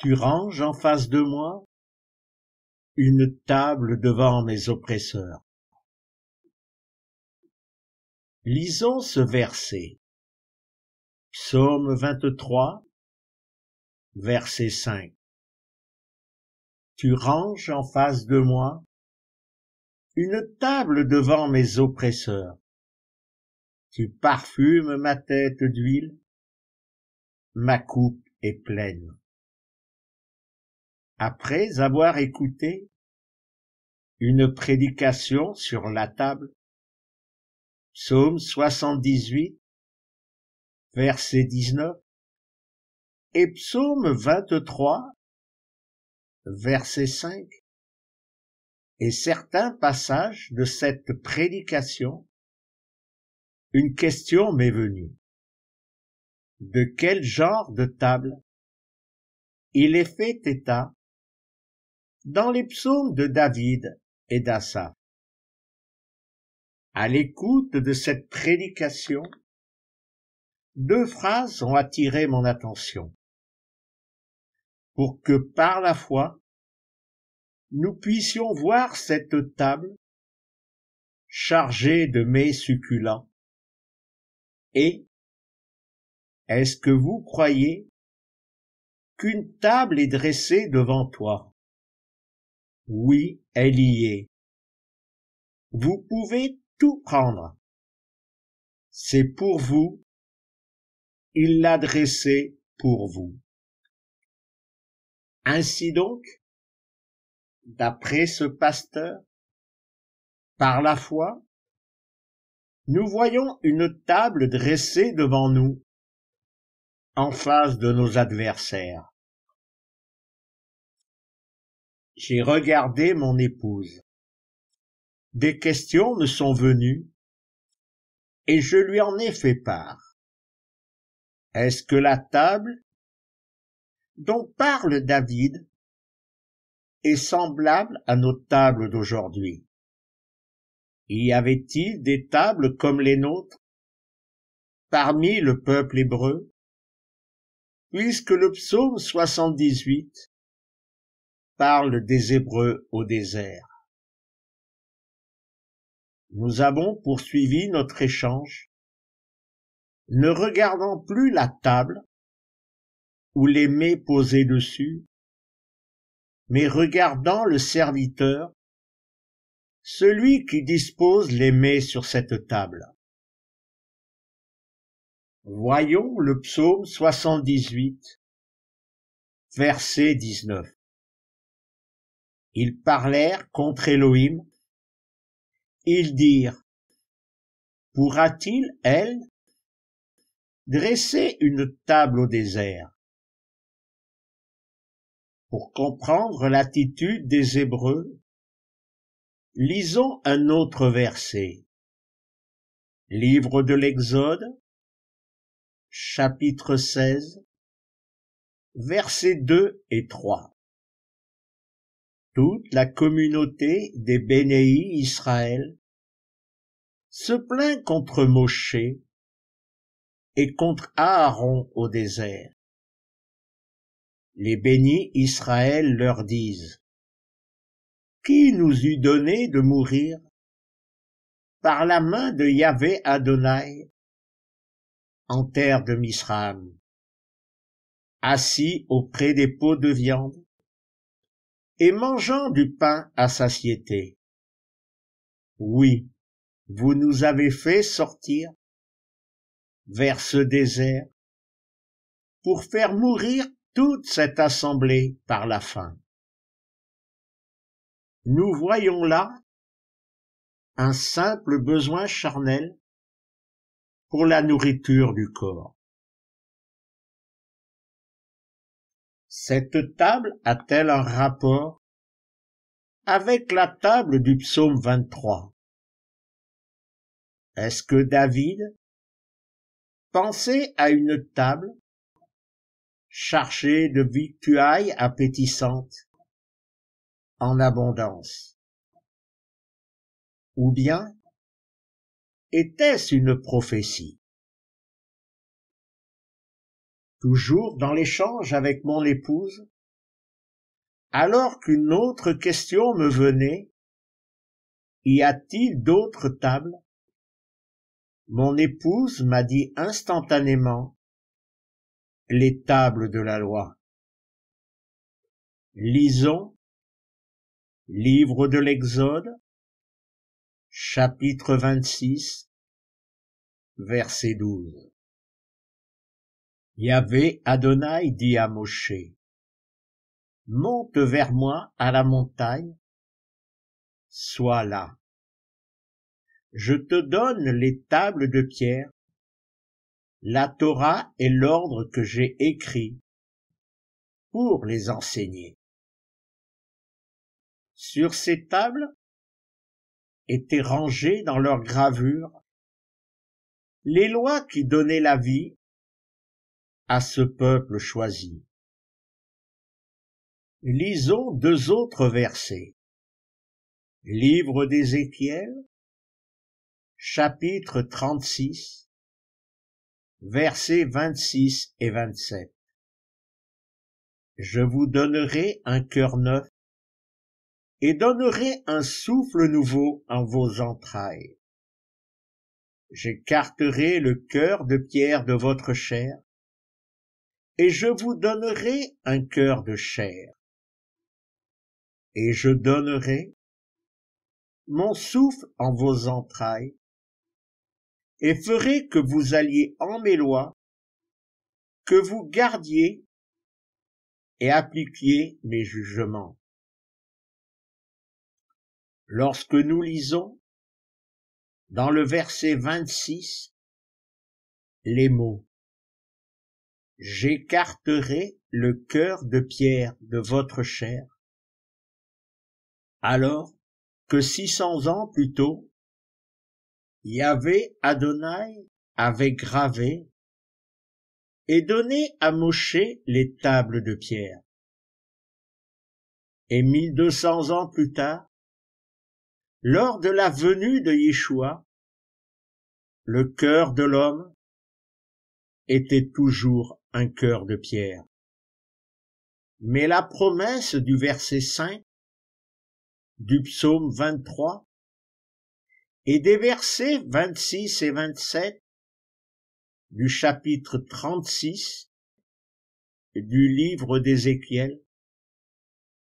Tu ranges en face de moi une table devant mes oppresseurs. Lisons ce verset. Psaume 23, verset 5. Tu ranges en face de moi une table devant mes oppresseurs. Tu parfumes ma tête d'huile, ma coupe est pleine. Après avoir écouté une prédication sur la table, Psaume 78, verset 19, et Psaume 23, verset 5, et certains passages de cette prédication, une question m'est venue. De quel genre de table il est fait état dans les psaumes de David et d'Asaph? À l'écoute de cette prédication, deux phrases ont attiré mon attention. Pour que par la foi, nous puissions voir cette table chargée de mets succulents. Et est-ce que vous croyez qu'une table est dressée devant toi? Oui, elle y est. Vous pouvez tout prendre. C'est pour vous. Il l'a dressée pour vous. Ainsi donc, d'après ce pasteur, par la foi, nous voyons une table dressée devant nous, en face de nos adversaires. J'ai regardé mon épouse. Des questions me sont venues, et je lui en ai fait part. Est-ce que la table dont parle David est semblable à nos tables d'aujourd'hui? Y avait-il des tables comme les nôtres parmi le peuple hébreu? Puisque le psaume 78 parle des Hébreux au désert. Nous avons poursuivi notre échange, ne regardant plus la table ou les mets posés dessus, mais regardant le serviteur, celui qui dispose les mets sur cette table. Voyons le psaume 78, verset 19. Ils parlèrent contre Élohim. Ils dirent, pourra-t-il, elle, dresser une table au désert? Pour comprendre l'attitude des Hébreux, lisons un autre verset. Livre de l'Exode, chapitre 16, versets 2 et 3. Toute la communauté des Bénéi Israël se plaint contre Moshe et contre Aaron au désert. Les bénis Israël leur disent, qui nous eût donné de mourir par la main de Yahvé Adonai en terre de Misraim, assis auprès des pots de viande et mangeant du pain à satiété? Oui, vous nous avez fait sortir vers ce désert pour faire mourir toute cette assemblée par la faim. Nous voyons là un simple besoin charnel pour la nourriture du corps. Cette table a-t-elle un rapport avec la table du psaume 23? Est-ce que David pensait à une table chargée de victuailles appétissantes en abondance? Ou bien était-ce une prophétie? Toujours dans l'échange avec mon épouse, Alors qu'une autre question me venait, y a-t-il d'autres tables? Mon épouse m'a dit instantanément, les tables de la loi. Lisons Livre de l'Exode, chapitre 26, verset 12. Yahvé Adonai dit à Moshe, monte vers moi à la montagne, sois là. Je te donne les tables de pierre, la Torah et l'ordre que j'ai écrit pour les enseigner. Sur ces tables étaient rangées dans leur gravure les lois qui donnaient la vie à ce peuple choisi. Lisons deux autres versets. Livre d'Ézéchiel, chapitre 36, versets 26 et 27. Je vous donnerai un cœur neuf et donnerai un souffle nouveau en vos entrailles. J'écarterai le cœur de pierre de votre chair et je vous donnerai un cœur de chair. Et je donnerai mon souffle en vos entrailles et ferai que vous alliez en mes lois, que vous gardiez et appliquiez mes jugements. Lorsque nous lisons dans le verset 26 les mots « J'écarterai le cœur de pierre de votre chair », alors que 600 ans plus tôt, Yahvé Adonai avait gravé et donné à Moshe les tables de pierre. Et 1200 ans plus tard, lors de la venue de Yeshua, le cœur de l'homme était toujours un cœur de pierre. Mais la promesse du verset 5 du psaume 23 et des versets 26 et 27 du chapitre 36 du livre d'Ézéchiel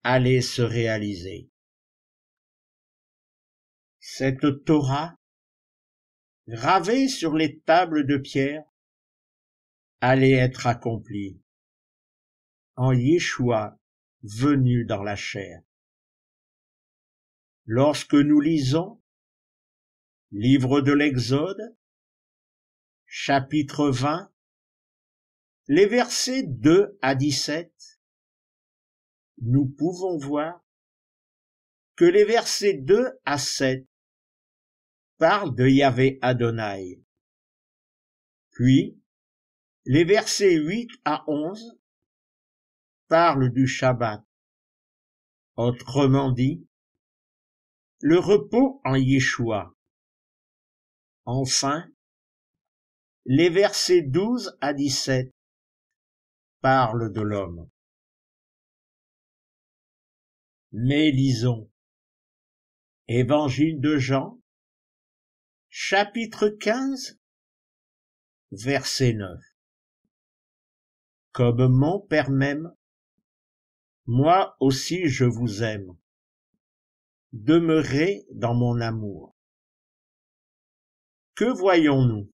allait se réaliser. Cette Torah, gravée sur les tables de pierre, allait être accomplie en Yeshua venu dans la chair. Lorsque nous lisons Livre de l'Exode, chapitre 20, les versets 2 à 17, nous pouvons voir que les versets 2 à 7 parlent de Yahvé Adonai. Puis, les versets 8 à 11 parlent du Shabbat. Autrement dit, le repos en Yeshua. Enfin, les versets 12 à 17 parlent de l'homme. Mais lisons Évangile de Jean, chapitre 15, verset 9. Comme mon Père m'aime, moi aussi je vous aime. Demeurez dans mon amour. Que voyons-nous?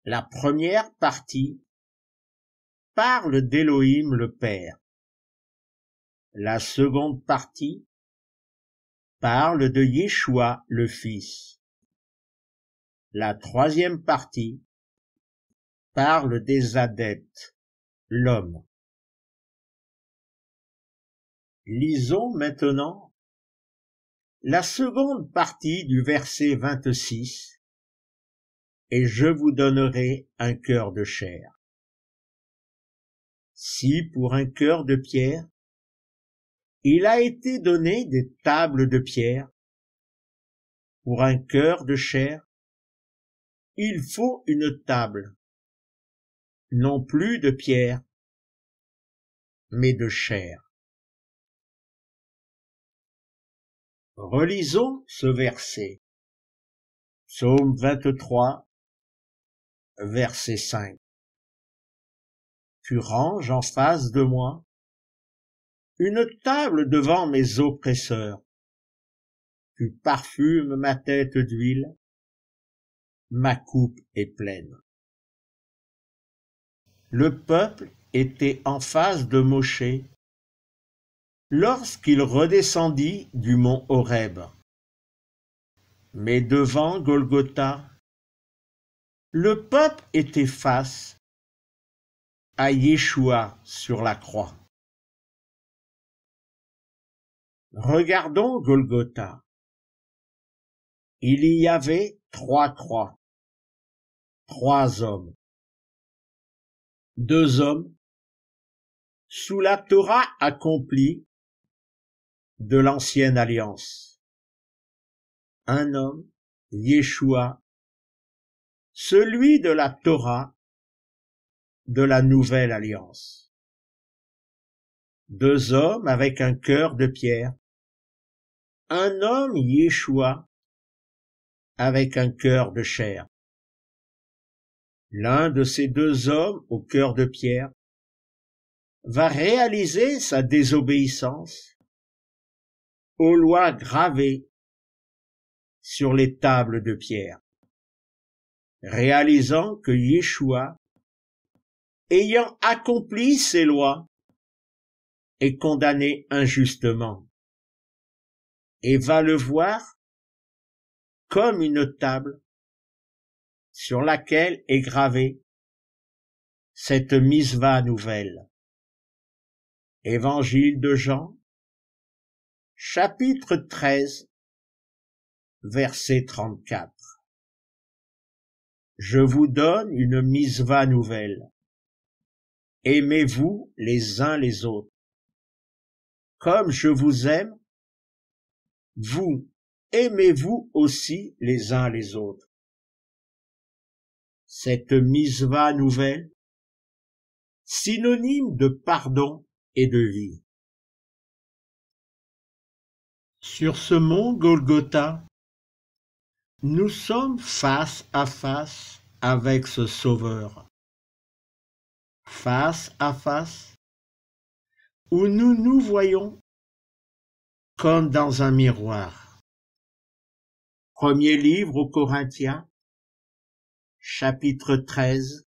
La première partie parle d'Élohim le Père. La seconde partie parle de Yeshua le Fils. La troisième partie parle des adeptes, l'homme. Lisons maintenant la seconde partie du verset 26. Et je vous donnerai un cœur de chair. Si pour un cœur de pierre, il a été donné des tables de pierre, pour un cœur de chair, il faut une table, non plus de pierre, mais de chair. Relisons ce verset. Psaume 23, verset 5. Tu ranges en face de moi une table devant mes oppresseurs. Tu parfumes ma tête d'huile, ma coupe est pleine. Le peuple était en face de Moshe lorsqu'il redescendit du mont Horeb. Mais devant Golgotha, le peuple était face à Yeshua sur la croix. Regardons Golgotha. Il y avait 3 croix, 3 hommes. 2 hommes sous la Torah accomplie de l'ancienne alliance. Un homme, Yeshua, celui de la Torah de la nouvelle alliance. 2 hommes avec un cœur de pierre. Un homme, Yeshua, avec un cœur de chair. L'un de ces 2 hommes au cœur de pierre va réaliser sa désobéissance aux lois gravées sur les tables de pierre, réalisant que Yeshua, ayant accompli ces lois, est condamné injustement et va le voir comme une table sur laquelle est gravée cette misva nouvelle. Évangile de Jean, chapitre 13, verset 34. Je vous donne une misva nouvelle. Aimez-vous les uns les autres. Comme je vous aime, vous aimez-vous aussi les uns les autres. Cette misva nouvelle, synonyme de pardon et de vie. Sur ce mont Golgotha, nous sommes face à face avec ce Sauveur. Face à face, où nous nous voyons comme dans un miroir. Premier livre aux Corinthiens, chapitre 13,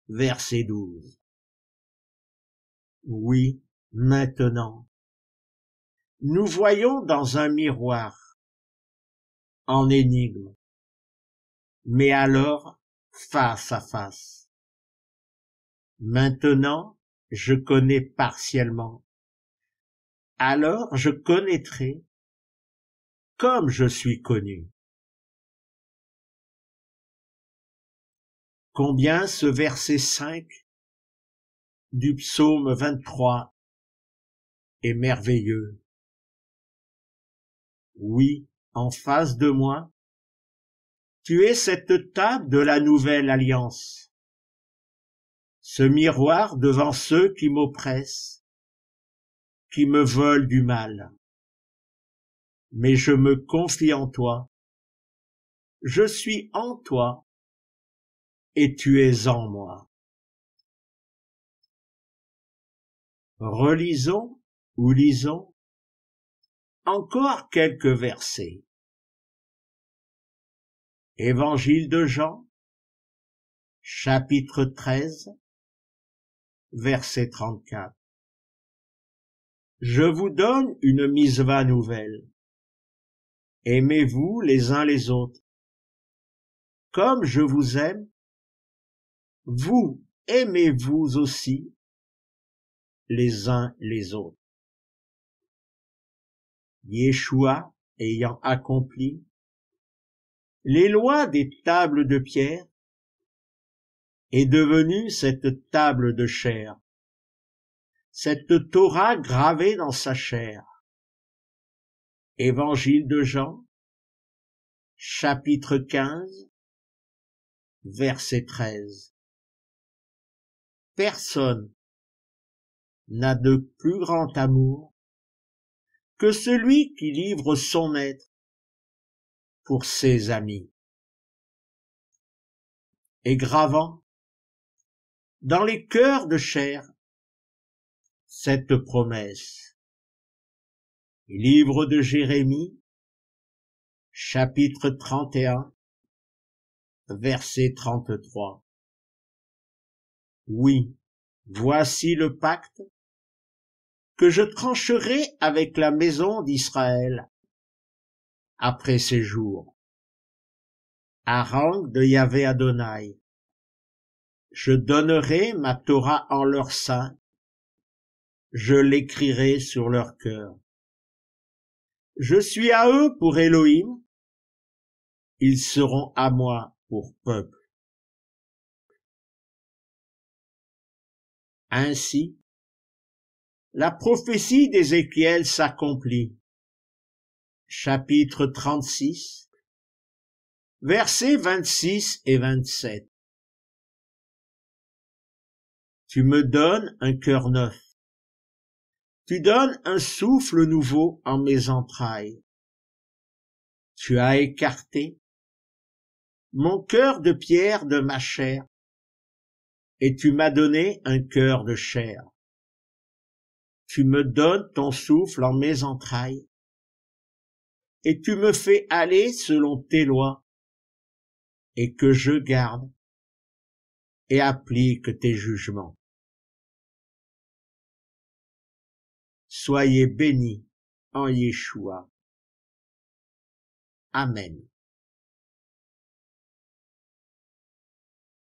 verset 12. Oui, maintenant, nous voyons dans un miroir, en énigme, mais alors face à face. Maintenant, je connais partiellement. Alors je connaîtrai comme je suis connu. Combien ce verset 5 du psaume 23 est merveilleux. Oui, en face de moi, tu es cette table de la nouvelle alliance, ce miroir devant ceux qui m'oppressent, qui me veulent du mal. Mais je me confie en toi, je suis en toi, et tu es en moi. Relisons ou lisons encore quelques versets. Évangile de Jean, chapitre 13, verset 34. Je vous donne une misva nouvelle. Aimez-vous les uns les autres. Comme je vous aime, vous aimez-vous aussi les uns les autres. Yeshua ayant accompli les lois des tables de pierre est devenu cette table de chair, cette Torah gravée dans sa chair. Évangile de Jean, chapitre 15, verset 13. Personne n'a de plus grand amour que celui qui livre son être pour ses amis. Et gravant dans les cœurs de chair cette promesse. Livre de Jérémie, chapitre 31, verset 33. Oui, voici le pacte que je trancherai avec la maison d'Israël après ces jours. Hareng de Yahvé Adonai. Je donnerai ma Torah en leur sein, je l'écrirai sur leur cœur. Je suis à eux pour Elohim, ils seront à moi pour peuple. Ainsi, la prophétie d'Ézéchiel s'accomplit. Chapitre 36, versets 26 et 27. Tu me donnes un cœur neuf. Tu donnes un souffle nouveau en mes entrailles. Tu as écarté mon cœur de pierre de ma chair, et tu m'as donné un cœur de chair. Tu me donnes ton souffle en mes entrailles, et tu me fais aller selon tes lois, et que je garde et applique tes jugements. Soyez bénis en Yeshua. Amen.